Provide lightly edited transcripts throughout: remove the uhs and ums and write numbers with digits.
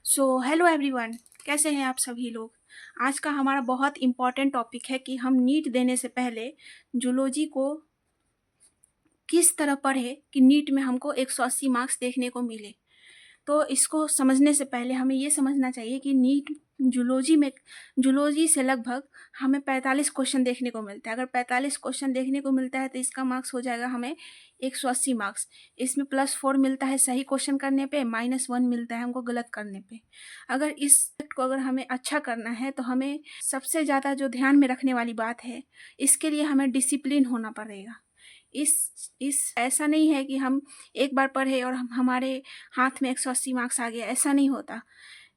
Hello everyone, कैसे हैं आप सभी लोग। आज का हमारा बहुत इम्पॉर्टेंट टॉपिक है कि हम नीट देने से पहले जूलॉजी को किस तरह पढ़े कि नीट में हमको 180 मार्क्स देखने को मिले। तो इसको समझने से पहले हमें ये समझना चाहिए कि नीट जूलॉजी से लगभग हमें 45 क्वेश्चन देखने को मिलता है। अगर 45 क्वेश्चन देखने को मिलता है तो इसका मार्क्स हो जाएगा हमें 180 मार्क्स। इसमें +4 मिलता है सही क्वेश्चन करने पे, -1 मिलता है हमको गलत करने पे। अगर इस सब्जेक्ट को अगर हमें अच्छा करना है तो हमें सबसे ज़्यादा जो ध्यान में रखने वाली बात है, इसके लिए हमें डिसिप्लिन होना पड़ेगा। इस ऐसा नहीं है कि हम एक बार पढ़े और हमारे हाथ में 180 मार्क्स आ गया, ऐसा नहीं होता।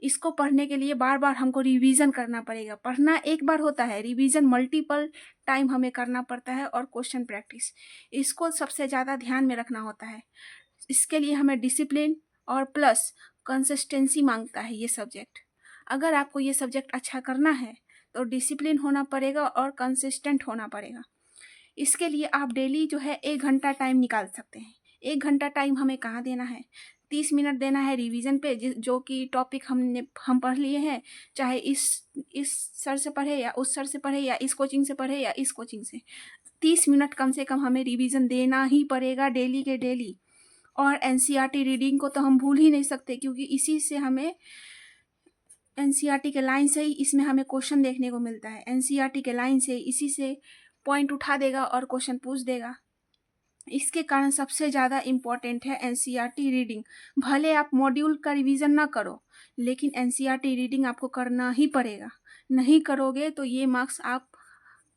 इसको पढ़ने के लिए बार-बार हमको रिवीजन करना पड़ेगा। पढ़ना एक बार होता है, रिवीजन मल्टीपल टाइम हमें करना पड़ता है और क्वेश्चन प्रैक्टिस, इसको सबसे ज़्यादा ध्यान में रखना होता है। इसके लिए हमें डिसिप्लिन और प्लस कंसिस्टेंसी मांगता है ये सब्जेक्ट। अगर आपको ये सब्जेक्ट अच्छा करना है तो डिसिप्लिन होना पड़ेगा और कंसिस्टेंट होना पड़ेगा। इसके लिए आप डेली जो है 1 घंटा टाइम निकाल सकते हैं। 1 घंटा टाइम हमें कहाँ देना है? 30 मिनट देना है रिवीजन पे, जो कि टॉपिक हम पढ़ लिए हैं, चाहे इस सर से पढ़े या उस सर से पढ़े या इस कोचिंग से पढ़े या इस कोचिंग से। 30 मिनट कम से कम हमें रिवीजन देना ही पड़ेगा डेली के डेली। और एनसीईआरटी रीडिंग को तो हम भूल ही नहीं सकते, क्योंकि इसी से हमें एनसीईआरटी के लाइन से ही इसमें हमें क्वेश्चन देखने को मिलता है। एनसीईआरटी के लाइन से इसी से पॉइंट उठा देगा और क्वेश्चन पूछ देगा। इसके कारण सबसे ज़्यादा इम्पॉर्टेंट है एनसीईआरटी रीडिंग। भले आप मॉड्यूल का रिवीजन ना करो, लेकिन एनसीईआरटी रीडिंग आपको करना ही पड़ेगा। नहीं करोगे तो ये मार्क्स आप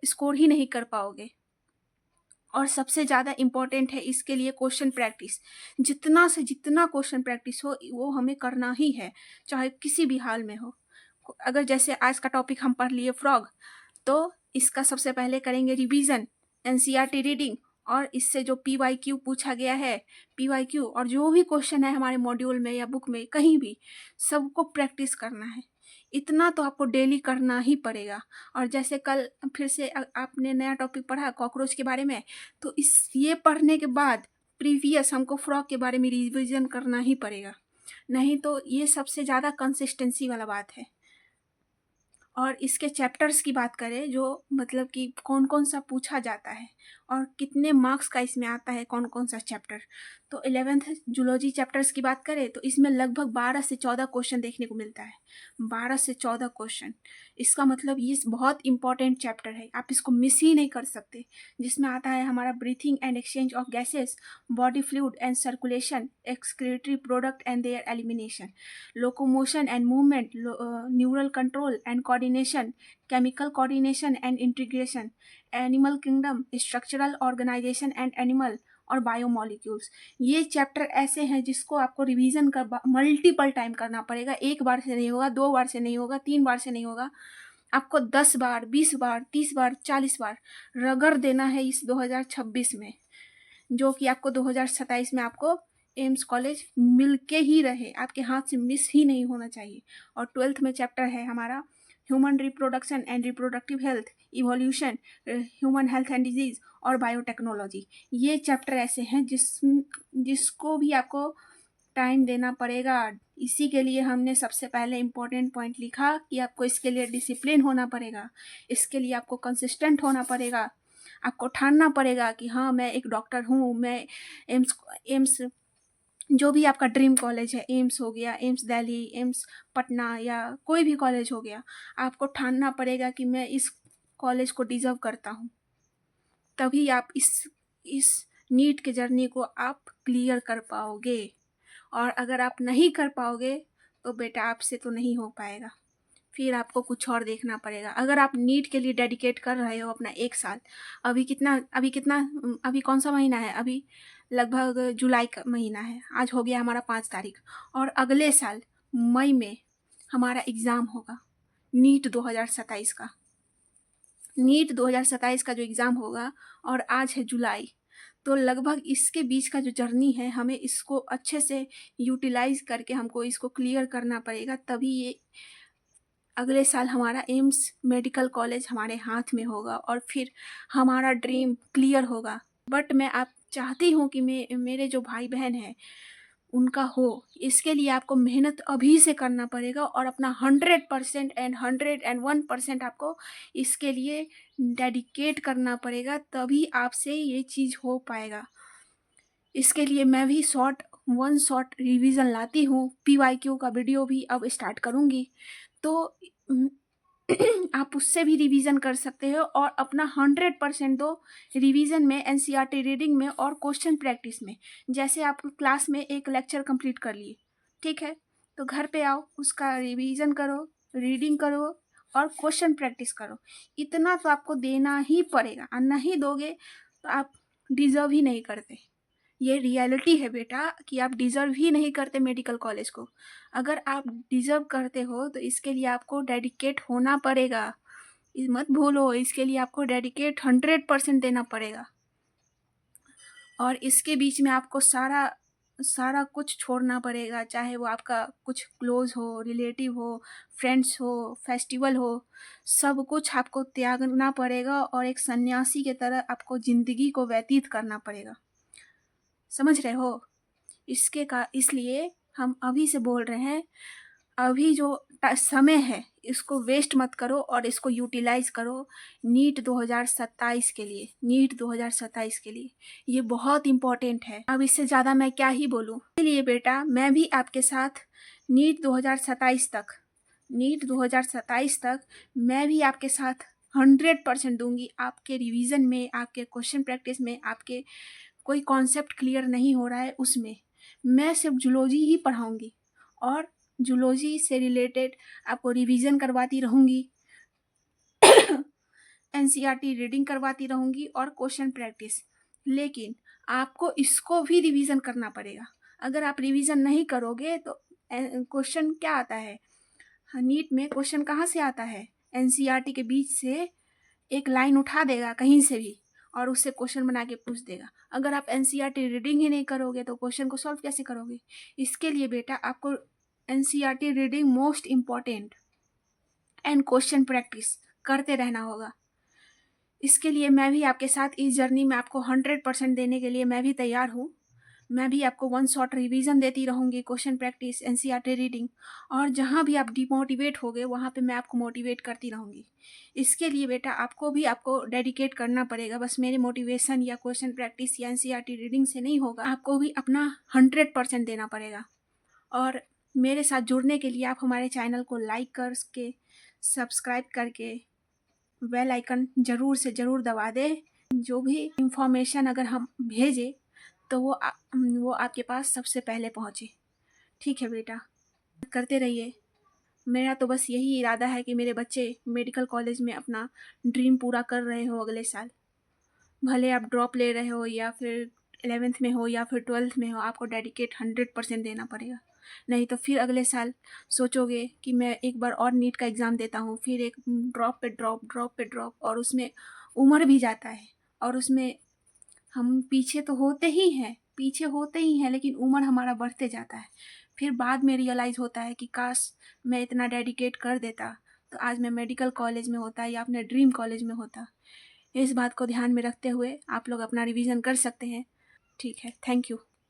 स्कोर ही नहीं कर पाओगे। और सबसे ज़्यादा इम्पॉर्टेंट है इसके लिए क्वेश्चन प्रैक्टिस। जितना से जितना क्वेश्चन प्रैक्टिस हो वो हमें करना ही है, चाहे किसी भी हाल में हो। अगर जैसे आज का टॉपिक हम पढ़ लिए फ्रॉग, तो इसका सबसे पहले करेंगे रिवीजन, एनसीईआरटी रीडिंग, और इससे जो पीवाईक्यू पूछा गया है, पीवाईक्यू और जो भी क्वेश्चन है हमारे मॉड्यूल में या बुक में कहीं भी, सबको प्रैक्टिस करना है। इतना तो आपको डेली करना ही पड़ेगा। और जैसे कल फिर से आपने नया टॉपिक पढ़ा कॉकरोच के बारे में, तो ये पढ़ने के बाद प्रीवियस हमको फ्रॉग के बारे में रिवीजन करना ही पड़ेगा। नहीं तो ये सबसे ज़्यादा कंसिस्टेंसी वाला बात है। और इसके चैप्टर्स की बात करें, जो मतलब कि कौन कौन सा पूछा जाता है और कितने मार्क्स का इसमें आता है, कौन कौन सा चैप्टर, तो 11th जूलॉजी चैप्टर्स की बात करें तो इसमें लगभग 12 से 14 क्वेश्चन देखने को मिलता है। 12 से 14 क्वेश्चन, इसका मतलब ये बहुत इंपॉर्टेंट चैप्टर है, आप इसको मिस ही नहीं कर सकते। जिसमें आता है हमारा breathing and exchange of gases, body fluid and circulation, excretory product and there elimination, locomotion and movement, neural control and coordination, chemical coordination and integration, animal kingdom, structural organization and animal और biomolecules. ये chapter ऐसे हैं जिसको आपको revision कर multiple time करना पड़ेगा। एक बार से नहीं होगा, 2 बार से नहीं होगा, 3 बार से नहीं होगा, आपको 10 बार, 20 बार, 30 बार, 40 बार रगड़ देना है इस 2026 में, जो कि आपको 2027 में आपको एम्स कॉलेज मिल के ही रहे, आपके हाथ से मिस ही नहीं होना चाहिए। और 12th में चैप्टर है हमारा human reproduction and reproductive health, evolution, human health and disease और बायोटेक्नोलॉजी। ये चैप्टर ऐसे हैं जिसको भी आपको टाइम देना पड़ेगा। इसी के लिए हमने सबसे पहले इम्पोर्टेंट पॉइंट लिखा कि आपको इसके लिए डिसिप्लिन होना पड़ेगा, इसके लिए आपको कंसिस्टेंट होना पड़ेगा, आपको ठानना पड़ेगा कि हाँ मैं एक डॉक्टर हूँ, मैं एम्स जो भी आपका ड्रीम कॉलेज है, एम्स हो गया, एम्स दिल्ली, एम्स पटना या कोई भी कॉलेज हो गया, आपको ठानना पड़ेगा कि मैं इस कॉलेज को डिज़र्व करता हूँ। तभी आप इस नीट के जर्नी को आप क्लियर कर पाओगे। और अगर आप नहीं कर पाओगे तो बेटा आपसे तो नहीं हो पाएगा, फिर आपको कुछ और देखना पड़ेगा। अगर आप नीट के लिए डेडिकेट कर रहे हो अपना 1 साल, अभी कौन सा महीना है, अभी लगभग जुलाई का महीना है, आज हो गया हमारा 5 तारीख, और अगले साल मई में हमारा एग्ज़ाम होगा नीट 2027 का। नीट 2027 का जो एग्ज़ाम होगा और आज है जुलाई, तो लगभग इसके बीच का जो जर्नी है हमें इसको अच्छे से यूटिलाइज़ करके हमको इसको क्लियर करना पड़ेगा, तभी ये अगले साल हमारा एम्स मेडिकल कॉलेज हमारे हाथ में होगा और फिर हमारा ड्रीम क्लियर होगा। बट मैं आप चाहती हूँ कि मेरे जो भाई बहन हैं उनका हो। इसके लिए आपको मेहनत अभी से करना पड़ेगा और अपना 100% एंड 101% आपको इसके लिए डेडिकेट करना पड़ेगा, तभी आपसे ये चीज़ हो पाएगा। इसके लिए मैं भी वन शॉर्ट रिवीजन लाती हूँ। PYQ का वीडियो भी अब स्टार्ट करूँगी, तो आप उससे भी रिवीजन कर सकते हो और अपना 100% दो रिवीजन में, NCERT रीडिंग में और क्वेश्चन प्रैक्टिस में। जैसे आप क्लास में एक लेक्चर कंप्लीट कर लिए, ठीक है, तो घर पे आओ, उसका रिवीजन करो, रीडिंग करो और क्वेश्चन प्रैक्टिस करो। इतना तो आपको देना ही पड़ेगा, और नहीं दोगे तो आप डिज़र्व ही नहीं करते। ये रियलिटी है बेटा कि आप डिज़र्व ही नहीं करते मेडिकल कॉलेज को। अगर आप डिज़र्व करते हो तो इसके लिए आपको डेडिकेट होना पड़ेगा। मत भूलो, इसके लिए आपको डेडिकेट 100% देना पड़ेगा। और इसके बीच में आपको सारा कुछ छोड़ना पड़ेगा, चाहे वो आपका कुछ क्लोज हो, रिलेटिव हो, फ्रेंड्स हो, फेस्टिवल हो, सब कुछ आपको त्यागना पड़ेगा और एक सन्यासी की तरह आपको ज़िंदगी को व्यतीत करना पड़ेगा। समझ रहे हो? इसलिए हम अभी से बोल रहे हैं, अभी जो समय है इसको वेस्ट मत करो और इसको यूटिलाइज करो नीट 2027 के लिए। नीट 2027 के लिए ये बहुत इम्पोर्टेंट है। अब इससे ज़्यादा मैं क्या ही बोलूँ। इसलिए बेटा मैं भी आपके साथ नीट 2027 तक मैं भी आपके साथ 100% दूंगी। आपके रिवीजन में, आपके क्वेश्चन प्रैक्टिस में, आपके कोई कॉन्सेप्ट क्लियर नहीं हो रहा है उसमें मैं सिर्फ जूलॉजी ही पढ़ाऊँगी और जूलॉजी से रिलेटेड आपको रिवीजन करवाती रहूँगी, NCERT रीडिंग करवाती रहूँगी और क्वेश्चन प्रैक्टिस। लेकिन आपको इसको भी रिवीजन करना पड़ेगा। अगर आप रिवीजन नहीं करोगे तो क्वेश्चन क्या आता है नीट में? क्वेश्चन कहाँ से आता है? NCERT के बीच से एक लाइन उठा देगा कहीं से भी और उससे क्वेश्चन बना के पूछ देगा। अगर आप NCERT रीडिंग ही नहीं करोगे तो क्वेश्चन को सॉल्व कैसे करोगे? इसके लिए बेटा आपको NCERT reading most important and question practice करते रहना होगा। इसके लिए मैं भी आपके साथ इस जर्नी में आपको 100% देने के लिए मैं भी तैयार हूँ। मैं भी आपको वन शॉट रिवीजन देती रहूँगी, क्वेश्चन प्रैक्टिस, NCERT रीडिंग, और जहाँ भी आप डिमोटिवेट हो गए वहाँ पे मैं आपको मोटिवेट करती रहूँगी। इसके लिए बेटा आपको डेडिकेट करना पड़ेगा। बस मेरे मोटिवेशन या क्वेश्चन प्रैक्टिस या NCERT रीडिंग से नहीं होगा, आपको भी अपना 100% देना पड़ेगा। और मेरे साथ जुड़ने के लिए आप हमारे चैनल को लाइक करके, सब्सक्राइब करके, बेल आइकन ज़रूर से ज़रूर दबा दे। जो भी इंफॉर्मेशन अगर हम भेजें तो वो आपके पास सबसे पहले पहुँचे। ठीक है बेटा, करते रहिए। मेरा तो बस यही इरादा है कि मेरे बच्चे मेडिकल कॉलेज में अपना ड्रीम पूरा कर रहे हो अगले साल। भले आप ड्रॉप ले रहे हो या फिर 11th में हो या फिर 12th में हो, आपको डेडिकेट 100% देना पड़ेगा। नहीं तो फिर अगले साल सोचोगे कि मैं एक बार और नीट का एग्ज़ाम देता हूँ, फिर एक ड्रॉप पे ड्रॉप, और उसमें उम्र भी जाता है और उसमें हम पीछे होते ही हैं, लेकिन उम्र हमारा बढ़ते जाता है। फिर बाद में रियलाइज़ होता है कि काश मैं इतना डेडिकेट कर देता तो आज मैं मेडिकल कॉलेज में होता या अपने ड्रीम कॉलेज में होता। इस बात को ध्यान में रखते हुए आप लोग अपना रिवीजन कर सकते हैं। ठीक है, थैंक यू।